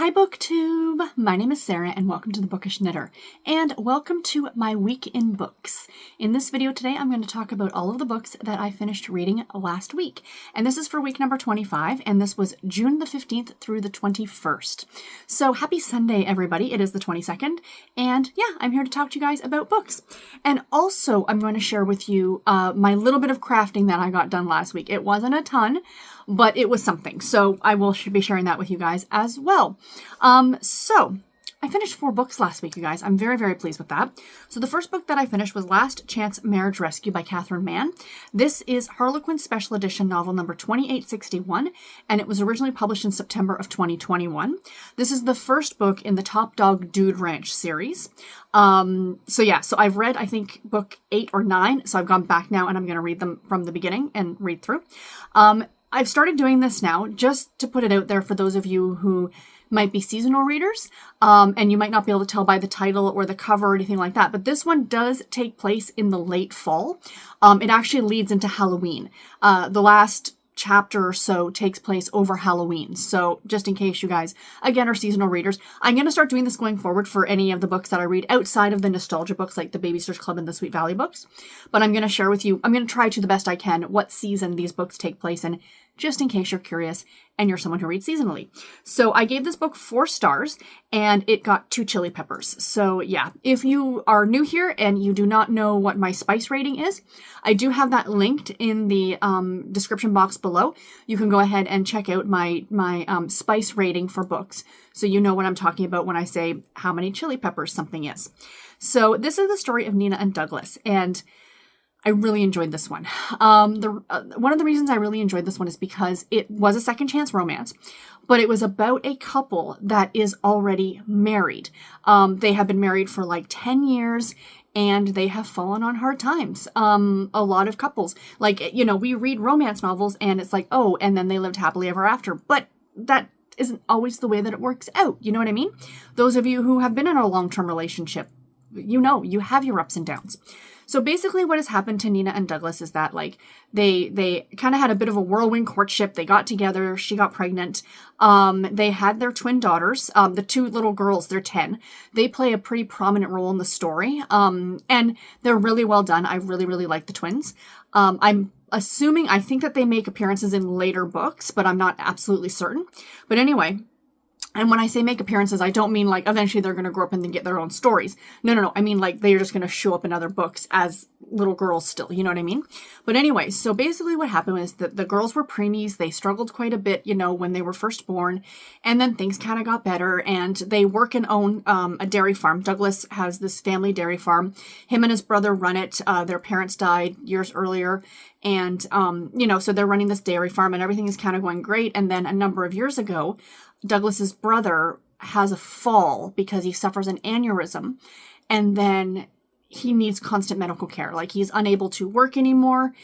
Hi BookTube! My name is Sarah and welcome to the Bookish Knitter, and welcome to my week in books. In this video today I'm going to talk about all of the books that I finished reading last week, and this is for week number 25, and this was June the 15th through the 21st. So happy Sunday everybody, it is the 22nd, and yeah, I'm here to talk to you guys about books. And also I'm going to share with you my little bit of crafting that I got done last week. It wasn't a ton, but it was something, so I will be sharing that with you guys as well. So I finished 4 books last week, you guys. I'm very, very pleased with that. So the first book that I finished was Last Chance Marriage Rescue by Catherine Mann. This is Harlequin Special Edition novel number 2861, and it was originally published in September of 2021. This is the first book in the Top Dog Dude Ranch series. So I've read, I think, book 8 or 9, so I've gone back now and I'm going to read them from the beginning and read through. I've started doing this now just to put it out there for those of you who might be seasonal readers, and you might not be able to tell by the title or the cover or anything like that, but this one does take place in the late fall. It actually leads into Halloween. The last chapter or so takes place over Halloween. So just in case you guys, again, are seasonal readers, I'm going to start doing this going forward for any of the books that I read outside of the nostalgia books like the Babysitter's Club and the Sweet Valley books. But I'm going to share with you, I'm going to try to the best I can what season these books take place in, just in case you're curious and you're someone who reads seasonally. So I gave this book 4 stars and it got 2 chili peppers. So yeah, if you are new here and you do not know what my spice rating is, I do have that linked in the description box below. You can go ahead and check out my spice rating for books, so you know what I'm talking about when I say how many chili peppers something is. So this is the story of Nina and Douglas, and I really enjoyed this one. One of the reasons I really enjoyed this one is because it was a second chance romance, but it was about a couple that is already married. They have been married for like 10 years and they have fallen on hard times. A lot of couples, like, you know, we read romance novels and it's like, oh, and then they lived happily ever after, but that isn't always the way that it works out. You know what I mean? Those of you who have been in a long-term relationship, you know, you have your ups and downs. So basically what has happened to Nina and Douglas is that, like, they kind of had a bit of a whirlwind courtship. They got together. She got pregnant. They had their twin daughters. The 2 little girls, they're 10. They play a pretty prominent role in the story. And they're really well done. I really, really like the twins. I'm assuming, I think that they make appearances in later books, but I'm not absolutely certain. But anyway, and when I say make appearances, I don't mean like eventually they're going to grow up and then get their own stories. No. I mean like they're just going to show up in other books as little girls still. You know what I mean? But anyway, so basically what happened was that the girls were preemies. They struggled quite a bit, you know, when they were first born. And then things kind of got better and they work and own a dairy farm. Douglas has this family dairy farm. Him and his brother run it. Their parents died years earlier. And, you know, so they're running this dairy farm and everything is kind of going great. And then a number of years ago, Douglas's brother has a fall because he suffers an aneurysm, and then he needs constant medical care. Like, he's unable to work anymore.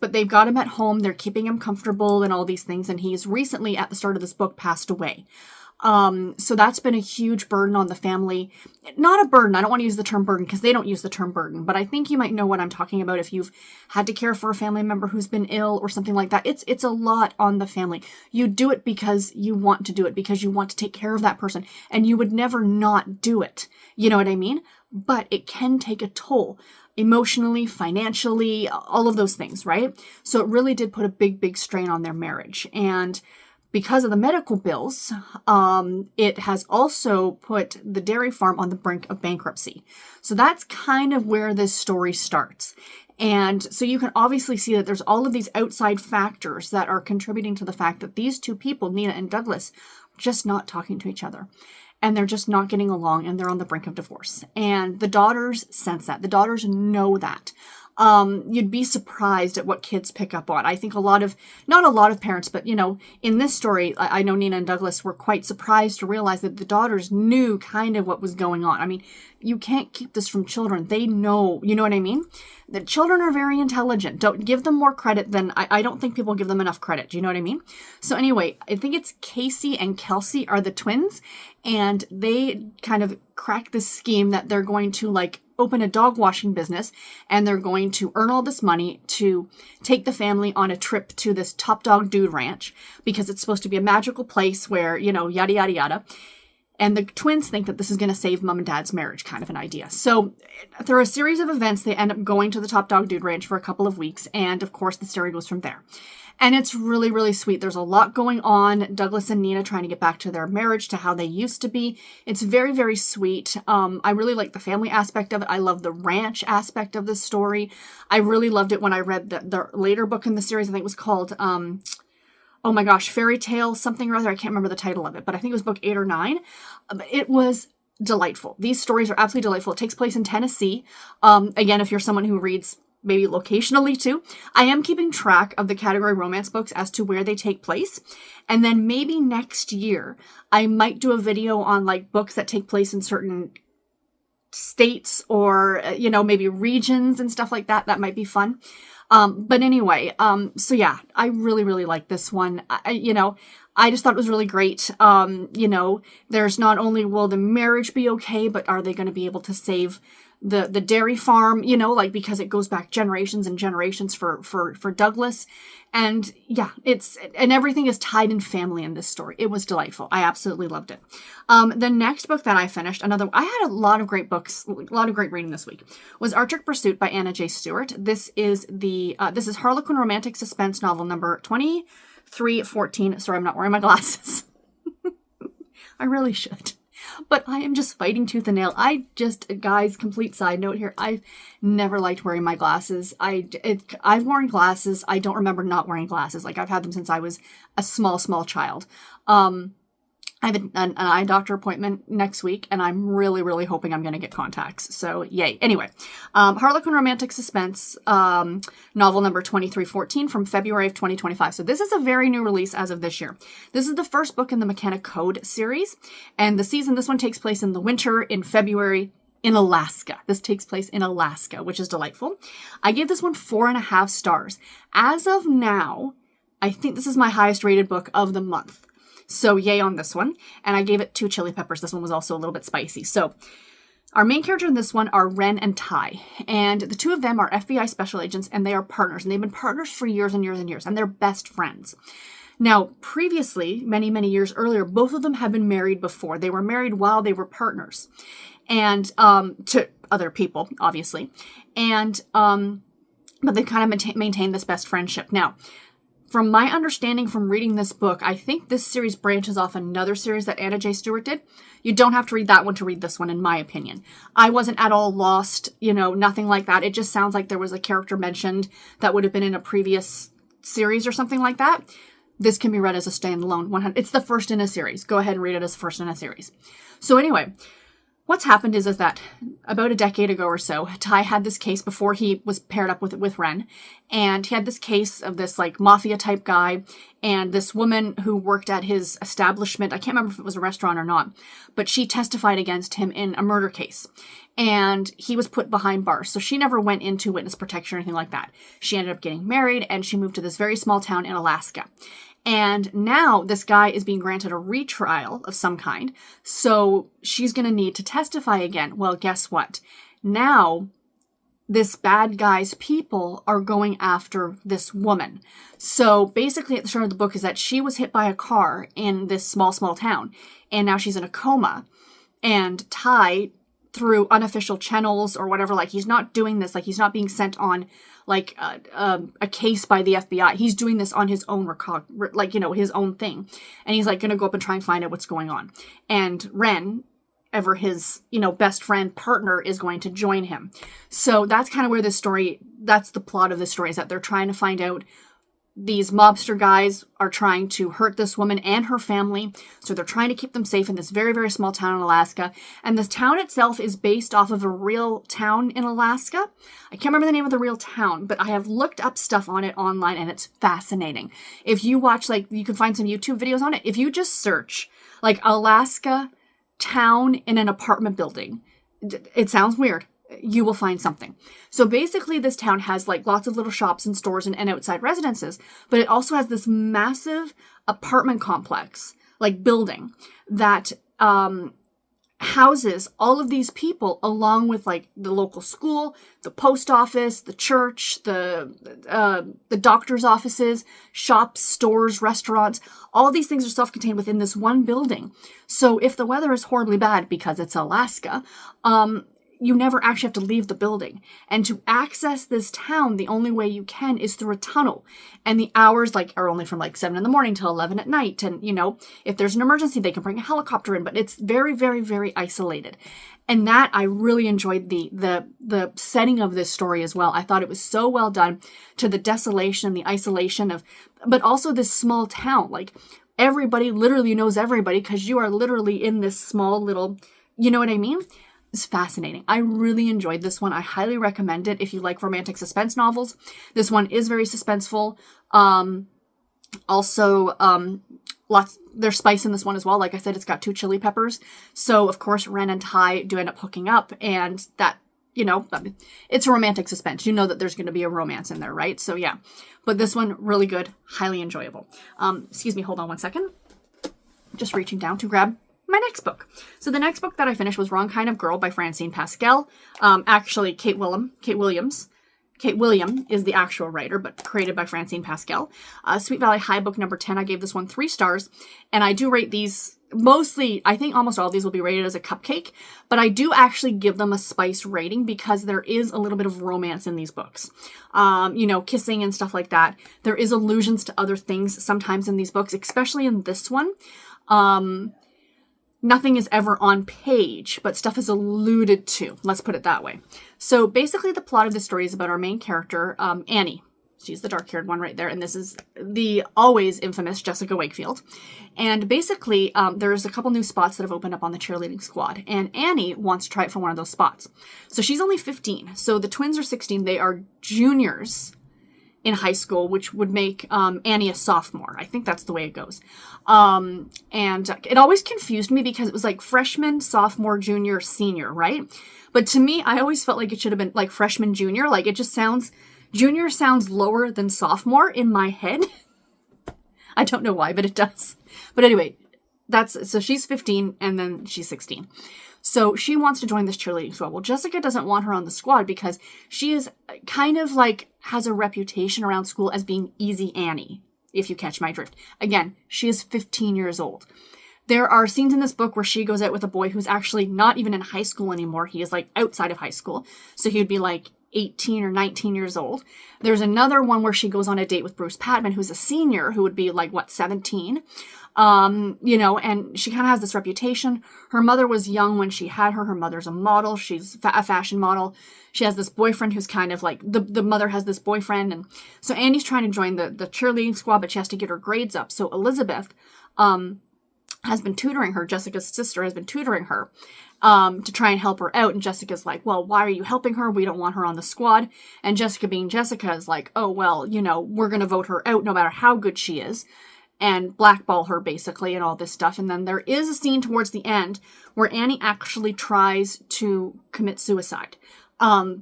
But they've got him at home. They're keeping him comfortable and all these things. And he's recently, at the start of this book, passed away. So that's been a huge burden on the family. Not a burden. I don't want to use the term burden because they don't use the term burden, but I think you might know what I'm talking about if you've had to care for a family member who's been ill or something like that. It's a lot on the family. You do it because you want to do it, because you want to take care of that person, and you would never not do it. You know what I mean? But it can take a toll. Emotionally, financially, all of those things, right? So it really did put a big, big strain on their marriage. And because of the medical bills, it has also put the dairy farm on the brink of bankruptcy. So that's kind of where this story starts. And so you can obviously see that there's all of these outside factors that are contributing to the fact that these 2 people, Nina and Douglas, are just not talking to each other. And they're just not getting along, and they're on the brink of divorce. And the daughters sense that. The daughters know that. You'd be surprised at what kids pick up on. I think not a lot of parents, but, you know, in this story, I know Nina and Douglas were quite surprised to realize that the daughters knew kind of what was going on. I mean, you can't keep this from children. They know, you know what I mean? The children are very intelligent. Don't give them more credit than, I don't think people give them enough credit. Do you know what I mean? So anyway, I think it's Casey and Kelsey are the twins, and they kind of crack this scheme that they're going to, like, open a dog washing business, and they're going to earn all this money to take the family on a trip to this top dog dude ranch because it's supposed to be a magical place where, you know, yada, yada, yada. And the twins think that this is going to save mom and dad's marriage, kind of an idea. So through a series of events, they end up going to the Top Dog Dude Ranch for a couple of weeks. And of course, the story goes from there. And it's really, really sweet. There's a lot going on. Douglas and Nina trying to get back to their marriage, to how they used to be. It's very, very sweet. I really like the family aspect of it. I love the ranch aspect of the story. I really loved it when I read the later book in the series. I think it was called... oh my gosh, Fairy Tale something or other. I can't remember the title of it, but I think it was book 8 or 9. It was delightful. These stories are absolutely delightful. It takes place in Tennessee. Again, if you're someone who reads maybe locationally too, I am keeping track of the category romance books as to where they take place. And then maybe next year, I might do a video on like books that take place in certain states or, you know, maybe regions and stuff like that. That might be fun. But anyway, so yeah, I really, really like this one. I just thought it was really great. You know, there's not only will the marriage be okay, but are they going to be able to save the dairy farm, you know, like, because it goes back generations and generations for Douglas. And yeah, and everything is tied in family in this story. It was delightful. I absolutely loved it. The next book that I finished, I had a lot of great books, a lot of great reading this week, was Arctic Pursuit by Anna J. Stewart. This is Harlequin romantic suspense novel number 2314. Sorry, I'm not wearing my glasses. I really should. But I am just fighting tooth and nail. Guys, complete side note here. I've never liked wearing my glasses. I've worn glasses. I don't remember not wearing glasses. Like, I've had them since I was a small, small child. I have an eye doctor appointment next week, and I'm really, really hoping I'm going to get contacts. So, yay. Anyway, Harlequin Romantic Suspense, novel number 2314 from February of 2025. So this is a very new release as of this year. This is the first book in the McKenna Code series, and this one takes place in the winter in February in Alaska. This takes place in Alaska, which is delightful. I gave this one 4.5 stars. As of now, I think this is my highest rated book of the month. So yay on this one. And I gave it 2 chili peppers. This one was also a little bit spicy. So our main character in this one are RaeAnne and Thayne. And the two of them are FBI special agents, and they are partners. And they've been partners for years and years and years. And they're best friends. Now, previously, many, many years earlier, both of them had been married before. They were married while they were partners. And to other people, obviously. And but they kind of maintained this best friendship. Now, from my understanding from reading this book, I think this series branches off another series that Anna J. Stewart did. You don't have to read that one to read this one, in my opinion. I wasn't at all lost, nothing like that. It just sounds like there was a character mentioned that would have been in a previous series or something like that. This can be read as a standalone. It's the first in a series. Go ahead and read it as first in a series. So anyway, what's happened is that about a decade ago or so, Thayne had this case before he was paired up with RaeAnne. And he had this case of this like mafia type guy and this woman who worked at his establishment. I can't remember if it was a restaurant or not, but she testified against him in a murder case. And he was put behind bars. So she never went into witness protection or anything like that. She ended up getting married and she moved to this very small town in Alaska. And now this guy is being granted a retrial of some kind. So she's going to need to testify again. Well, guess what? Now this bad guy's people are going after this woman. So basically at the start of the book is that she was hit by a car in this small, small town. And now she's in a coma. And Thayne, through unofficial channels or whatever, like he's not doing this, like he's not being sent on like a case by the FBI. He's doing this on his own, his own thing. And he's like going to go up and try and find out what's going on. And RaeAnne, ever his, best friend partner, is going to join him. So that's kind of where that's the plot of this story, is that they're trying to find out. These mobster guys are trying to hurt this woman and her family. So they're trying to keep them safe in this very, very small town in Alaska. And this town itself is based off of a real town in Alaska. I can't remember the name of the real town, but I have looked up stuff on it online and it's fascinating. If you watch, you can find some YouTube videos on it. If you just search, Alaska town in an apartment building, it sounds weird. You will find something. So basically this town has lots of little shops and stores and outside residences, but it also has this massive apartment complex, building that houses all of these people along with like the local school, the post office, the church, the doctor's offices, shops, stores, restaurants. All these things are self-contained within this one building. So if the weather is horribly bad because it's Alaska, you never actually have to leave the building. And to access this town, the only way you can is through a tunnel. And the hours are only from 7 in the morning till 11 at night. And, if there's an emergency, they can bring a helicopter in, but it's very, very, very isolated. And that I really enjoyed the setting of this story as well. I thought it was so well done, to the desolation and the isolation but also this small town. Everybody literally knows everybody because you are literally in this small little, you know what I mean? It's fascinating. I really enjoyed this one. I highly recommend it if you like romantic suspense novels. This one is very suspenseful. There's spice in this one as well. Like I said, it's got 2 chili peppers. So, of course, Ren and Ty do end up hooking up, and that, it's a romantic suspense. You know that there's going to be a romance in there, right? So, yeah. But this one, really good, highly enjoyable. Excuse me, hold on one second. Just reaching down to grab my next book. So the next book that I finished was Wrong Kind of Girl by Francine Pascal. Actually, Kate William is the actual writer, but created by Francine Pascal. Sweet Valley High book number 10. I gave this one 3 stars, and I do rate these mostly, I think almost all of these will be rated as a cupcake, but I do actually give them a spice rating because there is a little bit of romance in these books. Kissing and stuff like that. There is allusions to other things sometimes in these books, especially in this one. Nothing is ever on page, but stuff is alluded to. Let's put it that way. So basically the plot of the story is about our main character, Annie. She's the dark-haired one right there. And this is the always infamous Jessica Wakefield. And basically, there's a couple new spots that have opened up on the cheerleading squad. And Annie wants to try it for one of those spots. So she's only 15. So the twins are 16. They are juniors in high school, which would make Annie a sophomore. I think that's the way it goes. And it always confused me because it was like freshman, sophomore, junior, senior, right? But to me, I always felt like it should have been like freshman, junior. Like it just sounds, junior sounds lower than sophomore in my head. I don't know why, but it does. But anyway, so she's 15 and then she's 16. So she wants to join this cheerleading squad. Well, Jessica doesn't want her on the squad because she is kind of has a reputation around school as being Easy Annie, if you catch my drift. Again, she is 15 years old. There are scenes in this book where she goes out with a boy who's actually not even in high school anymore. He is outside of high school. So he would be 18 or 19 years old. There's another one where she goes on a date with Bruce Patman, who's a senior, who would be 17. And she kind of has this reputation. Her mother was young when she had her. Her mother's a model. She's a fashion model. She has this boyfriend who's kind of the mother has this boyfriend. And so Annie's trying to join the cheerleading squad, but she has to get her grades up. So Elizabeth, has been tutoring her. Jessica's sister has been tutoring her, to try and help her out. And Jessica's like, well, why are you helping her? We don't want her on the squad. And Jessica, being Jessica, is like, oh, well, we're going to vote her out no matter how good she is, and blackball her basically and all this stuff. And then there is a scene towards the end where Annie actually tries to commit suicide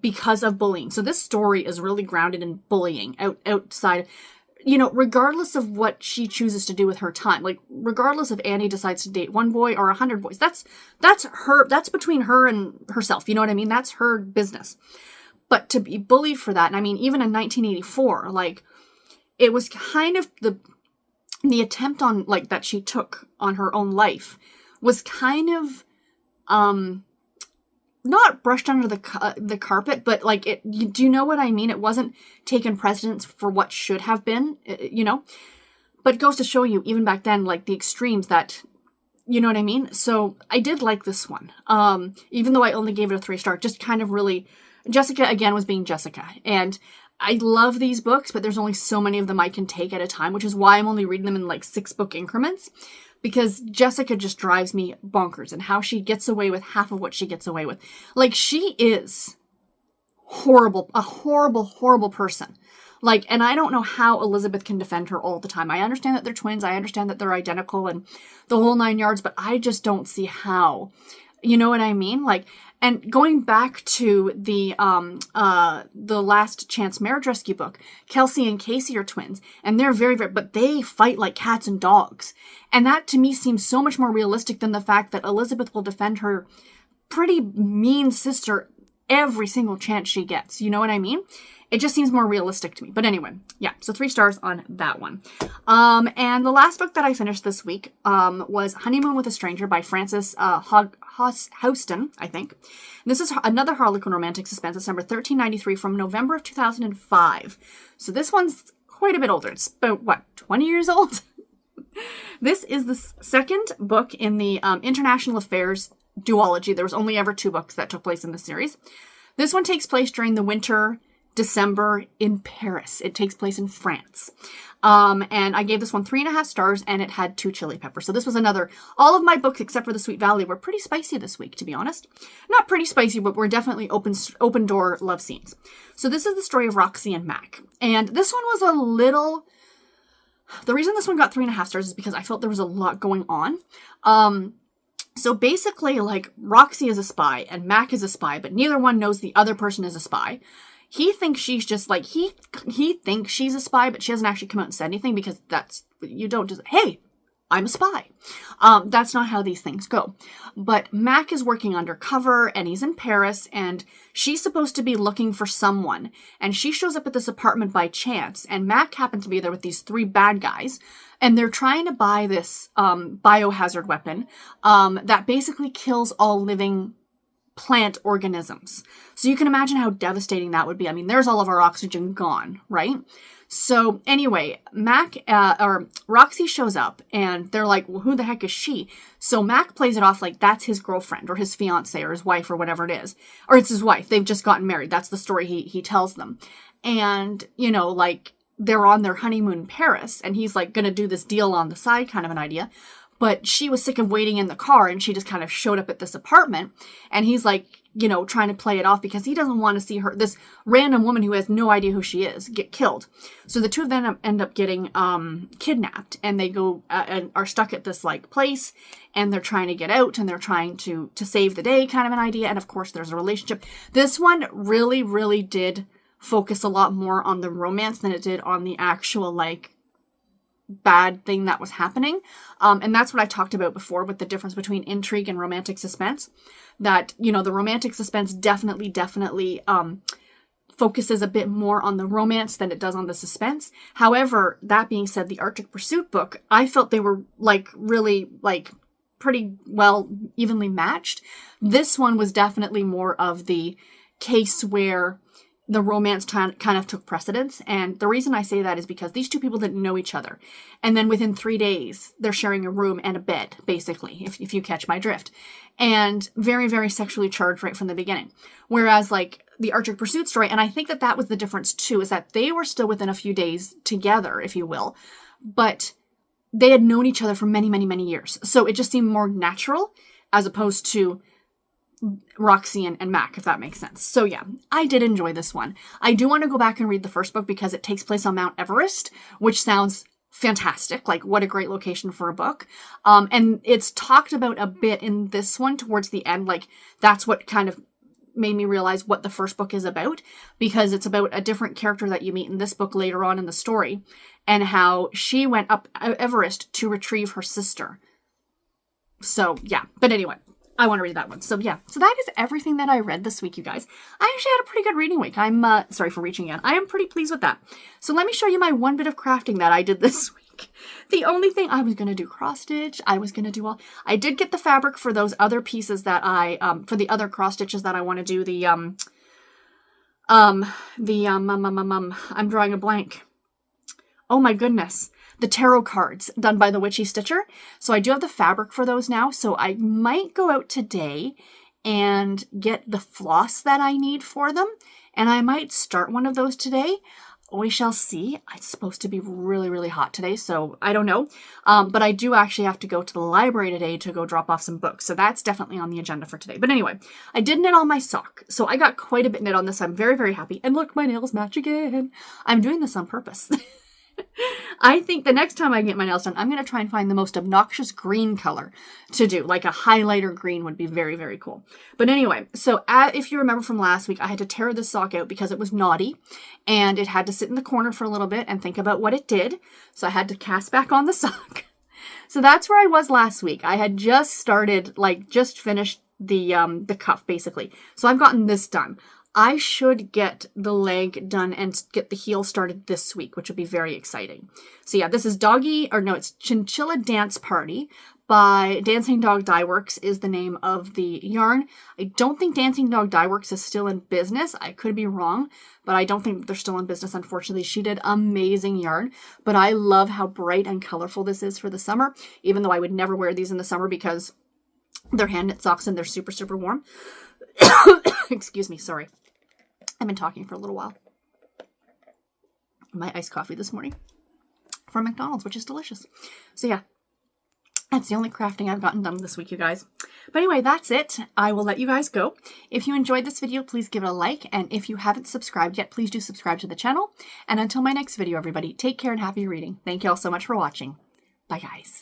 because of bullying. So this story is really grounded in bullying outside, regardless of what she chooses to do with her time. Regardless if Annie decides to date one boy or 100 boys, that's between her and herself. You know what I mean? That's her business. But to be bullied for that, and I mean, even in 1984, it was kind of the attempt on that she took on her own life was kind of not brushed under the carpet, but do you know what I mean? It wasn't taken precedence for what should have been, but it goes to show you even back then, the extremes that, you know what I mean? So I did like this one. Even though I only gave it a 3-star, just kind of really, Jessica again was being Jessica. And I love these books, but there's only so many of them I can take at a time, which is why I'm only reading them in 6-book increments, because Jessica just drives me bonkers, and how she gets away with half of what she gets away with. She is horrible, a horrible, horrible person. And I don't know how Elizabeth can defend her all the time. I understand that they're twins. I understand that they're identical and the whole 9 yards, but I just don't see how You know what I mean? Like, and going back to the Last Chance Marriage Rescue book, Kelsey and Casey are twins, and they're very, very, but they fight like cats and dogs. And that to me seems so much more realistic than the fact that Elizabeth will defend her pretty mean sister every single chance she gets. You know what I mean? It just seems more realistic to me. But anyway, yeah, so 3 stars on that one. And the last book that I finished this week was Honeymoon with a Stranger by Frances Houston, I think. And this is another Harlequin romantic suspense. It's number 1393 from November of 2005. So this one's quite a bit older. It's about, 20 years old? This is the second book in the International Affairs duology. There was only ever 2 books that took place in this series. This one takes place during the winter December in Paris. It takes place in France. And I gave this one 3.5 stars, and it had 2 chili peppers. So this was another, all of my books except for the Sweet Valley were pretty spicy this week, to be honest. Not pretty spicy, but were definitely open door love scenes. So this is the story of Roxy and Mac. And this one was a little, the reason this one got 3.5 stars is because I felt there was a lot going on. So basically, like, Roxy is a spy and Mac is a spy, but neither one knows the other person is a spy. He thinks she's just like, he thinks she's a spy, but she hasn't actually come out and said anything because you don't just, hey, I'm a spy. That's not how these things go. But Mac is working undercover and he's in Paris and she's supposed to be looking for someone. And she shows up at this apartment by chance and Mac happens to be there with these 3 bad guys. And they're trying to buy this biohazard weapon that basically kills all living plant organisms. So you can imagine how devastating that would be. I mean, there's all of our oxygen gone, right? So anyway, Roxy shows up and they're like, well, who the heck is she? So Mac plays it off like that's his girlfriend or his fiance or his wife or whatever it is. Or it's his wife. They've just gotten married. That's the story he tells them. And, like, they're on their honeymoon in Paris and he's like going to do this deal on the side, kind of an idea. But she was sick of waiting in the car and she just kind of showed up at this apartment and he's like, trying to play it off because he doesn't want to see her, this random woman who has no idea who she is, get killed. So the 2 of them end up getting kidnapped and they go and are stuck at this like place and they're trying to get out and they're trying to save the day, kind of an idea. And of course there's a relationship. This one really, really did focus a lot more on the romance than it did on the actual like bad thing that was happening. And that's what I talked about before with the difference between intrigue and romantic suspense. That, the romantic suspense definitely focuses a bit more on the romance than it does on the suspense. However, that being said, the Arctic Pursuit book, I felt they were like really like pretty well evenly matched. This one was definitely more of the case where the romance kind of took precedence. And the reason I say that is because these 2 people didn't know each other. And then within 3 days, they're sharing a room and a bed, basically, if you catch my drift. And very, very sexually charged right from the beginning. Whereas like the Arctic Pursuit story, and I think that was the difference too, is that they were still within a few days together, if you will. But they had known each other for many, many, many years. So it just seemed more natural as opposed to Roxy and Mac, if that makes sense. So yeah, I did enjoy this one. I do want to go back and read the first book because it takes place on Mount Everest, which sounds fantastic. Like, what a great location for a book. And it's talked about a bit in this one towards the end. Like, that's what kind of made me realize what the first book is about, because it's about a different character that you meet in this book later on in the story and how she went up Everest to retrieve her sister. So yeah, but anyway, I want to read that one. So yeah, so that is everything that I read this week, you guys. I actually had a pretty good reading week. I'm sorry for reaching out. I am pretty pleased with that. So let me show you my one bit of crafting that I did this week. The only thing I was going to do cross stitch. I did get the fabric for those other pieces that for the other cross stitches that I want to do. I'm drawing a blank. Oh my goodness. The tarot cards done by the Witchy Stitcher. So I do have the fabric for those now. So I might go out today and get the floss that I need for them. And I might start one of those today. We shall see. It's supposed to be really, really hot today, so I don't know. But I do actually have to go to the library today to go drop off some books. So that's definitely on the agenda for today. But anyway, I did knit on my sock. So I got quite a bit knit on this. I'm very, very happy. And look, my nails match again. I'm doing this on purpose. I think the next time I get my nails done, I'm going to try and find the most obnoxious green color to do. Like a highlighter green would be very, very cool. But anyway, so if you remember from last week, I had to tear this sock out because it was naughty and it had to sit in the corner for a little bit and think about what it did. So I had to cast back on the sock. So that's where I was last week. I had just started, like just finished the cuff basically. So I've gotten this done. I should get the leg done and get the heel started this week, which will be very exciting. So yeah, this is it's Chinchilla Dance Party by Dancing Dog Dye Works is the name of the yarn. I don't think Dancing Dog Dye Works is still in business. I could be wrong, but I don't think they're still in business, unfortunately. She did amazing yarn, but I love how bright and colorful this is for the summer, even though I would never wear these in the summer because they're hand knit socks and they're super, super warm. Excuse me, sorry. I've been talking for a little while. My iced coffee this morning from McDonald's, which is delicious. So yeah, that's the only crafting I've gotten done this week, you guys. But anyway, that's it. I will let you guys go. If you enjoyed this video, please give it a like. And if you haven't subscribed yet, please do subscribe to the channel. And until my next video, everybody, take care and happy reading. Thank you all so much for watching. Bye, guys.